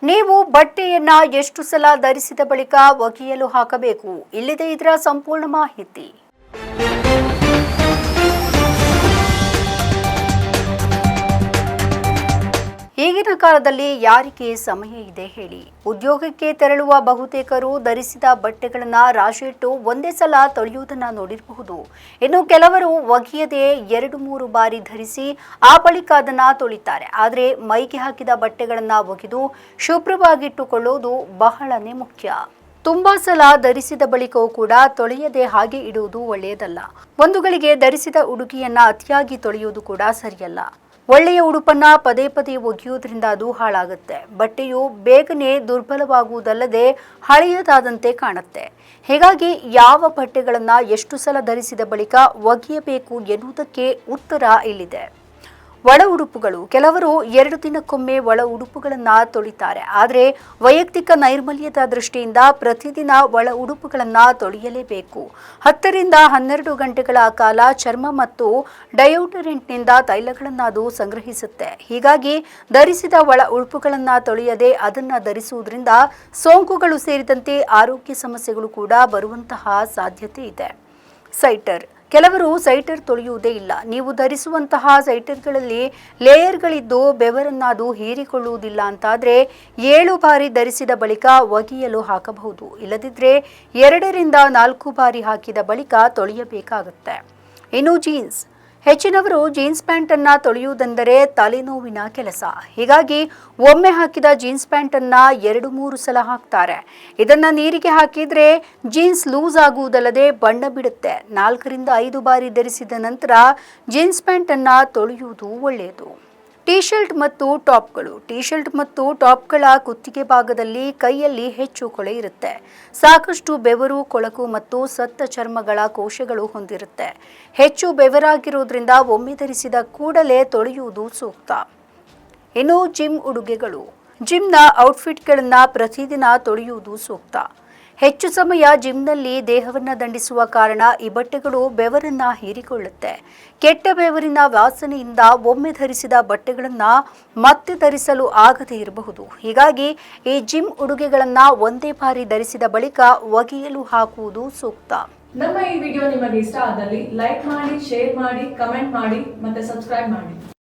ನೀವು ಬಟ್ಟೆಯನ್ನ ಎಷ್ಟು ಸಲ ಧರಿಸಿದ ಬಳಿಕ ಒಗೆಯಲು ಹಾಕಬೇಕು? ಇಲ್ಲಿದೆ ಇದರ ಸಂಪೂರ್ಣ ಮಾಹಿತಿ. ಈಗಿನ ಕಾಲದಲ್ಲಿ ಯಾರಿಗೆ ಸಮಯ ಇದೆ ಹೇಳಿ? ಉದ್ಯೋಗಕ್ಕೆ ತೆರಳುವ ಬಹುತೇಕರು ಧರಿಸಿದ ಬಟ್ಟೆಗಳನ್ನು ರಾಶಿಯಿಟ್ಟು ಒಂದೇ ಸಲ ತೊಳೆಯುವುದನ್ನು ನೋಡಿರಬಹುದು. ಇನ್ನು ಕೆಲವರು ಒಗೆಯದೆ 2-3 ಬಾರಿ ಧರಿಸಿ ಆ ಬಳಿಕ ಅದನ್ನು ತೊಳಿತಾರೆ. ಆದರೆ ಮೈಗೆ ಹಾಕಿದ ಬಟ್ಟೆಗಳನ್ನು ಒಗೆದು ಶುಭ್ರವಾಗಿಟ್ಟುಕೊಳ್ಳುವುದು ಬಹಳನೇ ಮುಖ್ಯ. ತುಂಬಾ ಸಲ ಧರಿಸಿದ ಬಳಿಕವೂ ಕೂಡ ತೊಳೆಯದೆ ಹಾಗೆ ಇಡುವುದು ಒಳ್ಳೆಯದಲ್ಲ. ಒಂದು ಗಳಿಗೆ ಧರಿಸಿದ ಉಡುಗೆಯನ್ನ ಅತಿಯಾಗಿ ತೊಳೆಯುವುದು ಕೂಡ ಸರಿಯಲ್ಲ. ಒಳ್ಳೆಯ ಉಡುಪನ್ನ ಪದೇ ಪದೇ ಒಗೆಯುವುದರಿಂದ ಅದು ಹಾಳಾಗುತ್ತೆ. ಬಟ್ಟೆಯು ಬೇಗನೆ ದುರ್ಬಲವಾಗುವುದಲ್ಲದೆ ಹಳೆಯದಾದಂತೆ ಕಾಣುತ್ತೆ. ಹೀಗಾಗಿ ಯಾವ ಬಟ್ಟೆಗಳನ್ನು ಎಷ್ಟು ಸಲ ಧರಿಸಿದ ಬಳಿಕ ಒಗೆಯಬೇಕು ಎನ್ನುವುದಕ್ಕೆ ಉತ್ತರ ಇಲ್ಲಿದೆ. ಒಳ ಉಡುಪುಗಳು. ಕೆಲವರು 2 ದಿನಕ್ಕೊಮ್ಮೆ ಒಳ ಉಡುಪುಗಳನ್ನು ತೊಳಿತಾರೆ. ಆದರೆ ವೈಯಕ್ತಿಕ ನೈರ್ಮಲ್ಯದ ದೃಷ್ಟಿಯಿಂದ ಪ್ರತಿದಿನ ಒಳ ಉಡುಪುಗಳನ್ನು ತೊಳೆಯಲೇಬೇಕು. 10 ರಿಂದ 12 ಗಂಟೆಗಳ ಕಾಲ ಚರ್ಮ ಮತ್ತು ಡಯೋಡರೆಂಟ್ನಿಂದ ತೈಲಗಳನ್ನು ಅದು ಸಂಗ್ರಹಿಸುತ್ತೆ. ಹೀಗಾಗಿ ಧರಿಸಿದ ಒಳ ಉಡುಪುಗಳನ್ನು ತೊಳೆಯದೆ ಅದನ್ನು ಧರಿಸುವುದರಿಂದ ಸೋಂಕುಗಳು ಸೇರಿದಂತೆ ಆರೋಗ್ಯ ಸಮಸ್ಯೆಗಳು ಕೂಡ ಬರುವಂತಹ ಸಾಧ್ಯತೆ ಇದೆ. ಸೈಟರ್. ಕೆಲವರು ಸೈಟರ್ ತೊಳೆಯುವುದೇ ಇಲ್ಲ. ನೀವು ಧರಿಸುವಂತಹ ಸೈಟರ್ಗಳಲ್ಲಿ ಲೇಯರ್ಗಳಿದ್ದು ಬೆವರನ್ನಾದು ಹೀರಿಕೊಳ್ಳುವುದಿಲ್ಲ ಅಂತಾದರೆ 7 ಬಾರಿ ಧರಿಸಿದ ಬಳಿಕ ಒಗೆಯಲು ಹಾಕಬಹುದು. ಇಲ್ಲದಿದ್ದರೆ 2 ರಿಂದ 4 ಬಾರಿ ಹಾಕಿದ ಬಳಿಕ ತೊಳೆಯಬೇಕಾಗುತ್ತೆ. ಇನ್ನು ಜೀನ್ಸ್. ಹೆಚ್ಚಿನವರು ಜೀನ್ಸ್ ಪ್ಯಾಂಟ್ ಅನ್ನ ತೊಳೆಯುವುದೆಂದರೆ ತಲೆನೋವಿನ ಕೆಲಸ. ಹೀಗಾಗಿ ಒಮ್ಮೆ ಹಾಕಿದ ಜೀನ್ಸ್ ಪ್ಯಾಂಟ್ ಅನ್ನ 2-3 ಸಲ ಹಾಕ್ತಾರೆ. ಇದನ್ನ ನೀರಿಗೆ ಹಾಕಿದ್ರೆ ಜೀನ್ಸ್ ಲೂಸ್ ಆಗುವುದಲ್ಲದೆ ಬಣ್ಣ ಬಿಡುತ್ತೆ. 4 ರಿಂದ 5 ಬಾರಿ ಧರಿಸಿದ ನಂತರ ಜೀನ್ಸ್ ಪ್ಯಾಂಟ್ ಅನ್ನ ತೊಳೆಯುವುದು ಒಳ್ಳೆಯದು. ಟಿ ಶರ್ಟ್ ಮತ್ತು ಟಾಪ್ಗಳು. ಟಿ ಶರ್ಟ್ ಮತ್ತು ಟಾಪ್ಗಳ ಕುತ್ತಿಗೆ ಭಾಗದಲ್ಲಿ ಕೈಯಲ್ಲಿ ಹೆಚ್ಚು ಕೊಳೆ ಇರುತ್ತೆ. ಸಾಕಷ್ಟು ಬೆವರು, ಕೊಳಕು ಮತ್ತು ಸತ್ತ ಚರ್ಮಗಳ ಕೋಶಗಳು ಹೊಂದಿರುತ್ತೆ. ಹೆಚ್ಚು ಬೆವರಾಗಿರುವುದರಿಂದ ಒಮ್ಮೆ ಧರಿಸಿದ ಕೂಡಲೇ ತೊಳೆಯುವುದು ಸೂಕ್ತ. ಇನ್ನು ಜಿಮ್ ಉಡುಗೆಗಳು. ಜಿಮ್ನ ಔಟ್ಫಿಟ್ಗಳನ್ನು ಪ್ರತಿದಿನ ತೊಳೆಯುವುದು ಸೂಕ್ತ. ಹೆಚ್ಚು ಸಮಯ ಜಿಮ್ನಲ್ಲಿ ದೇಹವನ್ನು ದಂಡಿಸುವ ಕಾರಣ ಈ ಬಟ್ಟೆಗಳು ಬೆವರನ್ನ ಹೀರಿಕೊಳ್ಳುತ್ತೆ. ಕೆಟ್ಟ ಬೆವರಿನ ವಾಸನೆಯಿಂದ ಒಮ್ಮೆ ಧರಿಸಿದ ಬಟ್ಟೆಗಳನ್ನು ಮತ್ತೆ ಧರಿಸಲು ಆಗದೇ ಇರಬಹುದು. ಹೀಗಾಗಿ ಈ ಜಿಮ್ ಉಡುಗೆಗಳನ್ನು ಒಂದೇ ಬಾರಿ ಧರಿಸಿದ ಬಳಿಕ ಒಗೆಯಲು ಹಾಕುವುದು ಸೂಕ್ತ. ನಮ್ಮ ಈ ವಿಡಿಯೋ ನಿಮಗೆ ಇಷ್ಟ ಆದಲ್ಲಿ ಲೈಕ್ ಮಾಡಿ, ಶೇರ್ ಮಾಡಿ, ಕಮೆಂಟ್ ಮಾಡಿ ಮತ್ತೆ ಸಬ್ಸ್ಕ್ರೈಬ್ ಮಾಡಿ.